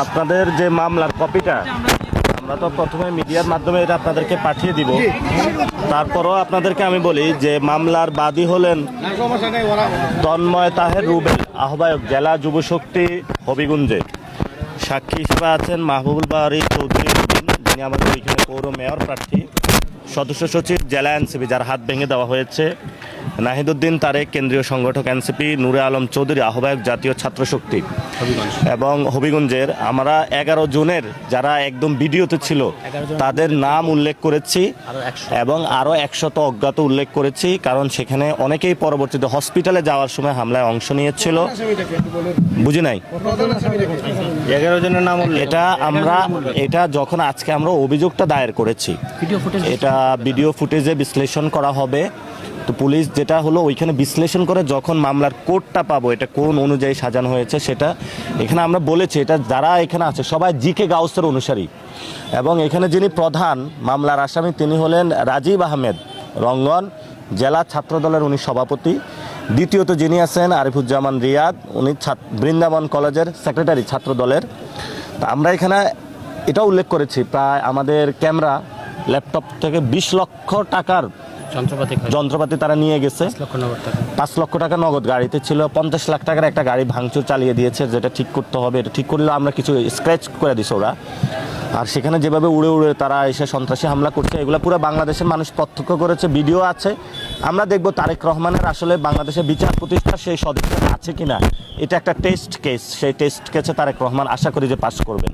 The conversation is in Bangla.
আপনাদের যে মামলার কপিটা আমরা তো প্রথমে মিডিয়ার মাধ্যমে এটা আপনাদেরকে পাঠিয়ে দিব। তারপরও আপনাদেরকে আমি বলি যে মামলার বাদী হলেন তন্ময় তাহের রুবেল, আহ্বায়ক জেলা যুবশক্তি হবিগঞ্জে। সাক্ষী হিসেবে আছেন মাহবুবুল বাড়ি চৌধুরী, যিনি আমাদের এখানে পৌর মেয়র প্রার্থী, সদস্য সচিব জেলা এনসিপি যার হাত ভেঙে দেওয়া হয়েছে, নাহিদউদ্দিন তারেক কেন্দ্রীয় সংগঠক এনসিপি, নূরে আলম চৌধুরী আহ্বায়ক জাতীয় ছাত্রশক্তি এবং হবিগঞ্জের আমরা 11 জনের যারা একদম ভিডিওতে ছিল তাদের নাম উল্লেখ করেছি এবং আরও 100 অজ্ঞাত উল্লেখ করেছি, কারণ সেখানে অনেকেই পরবর্তীতে হসপিটালে যাওয়ার সময় হামলায় অংশ নিয়েছিল। বুঝি নাই 11 জনের নাম এটা যখন আজকে আমরা অভিযোগটা দায়ের করেছি, এটা ভিডিও ফুটেজে বিশ্লেষণ করা হবে। তো পুলিশ যেটা হলো ওইখানে বিশ্লেষণ করে যখন মামলার কোডটা পাবো, এটা কোন অনুযায়ী সাজানো হয়েছে সেটা এখানে আমরা বলেছি। এটা যারা এখানে আছে সবাই জিকে গাউসের অনুসারী এবং এখানে যিনি প্রধান মামলার আসামি তিনি হলেন রাজীব আহমেদ রঙ্গন, জেলা ছাত্রদলের উনি সভাপতি। দ্বিতীয়ত যিনি আছেন আরিফুজ্জামান রিয়াদ, উনি বৃন্দাবন কলেজের সেক্রেটারি ছাত্রদলের। তা আমরা এখানে এটা উল্লেখ করেছি প্রায় আমাদের ক্যামেরা ল্যাপটপ থেকে 20 লক্ষ টাকার যন্ত্রপাতি তারা নিয়ে গেছে। 5 লক্ষ টাকা নগদ গাড়িতে ছিল। 50 লাখ টাকার একটা গাড়ি ভাঙচুর চালিয়ে দিয়েছে, যেটা ঠিক করতে হবে। এটা ঠিক করলে আমরা কিছু স্ক্র্যাচ করে দিছি ওরা। আর সেখানে যেভাবে উড়ে উড়ে তারা এসে সন্ত্রাসী হামলা করছে, এগুলো পুরো বাংলাদেশের মানুষ প্রত্যক্ষ করেছে, ভিডিও আছে। আমরা দেখব তারেক রহমানের আসলে বাংলাদেশের বিচার প্রতিষ্ঠার সেই সদিচ্ছা আছে কিনা। এটা একটা টেস্ট কেস, সেই টেস্ট কেসে তারেক রহমান আশা করি যে পাস করবেন।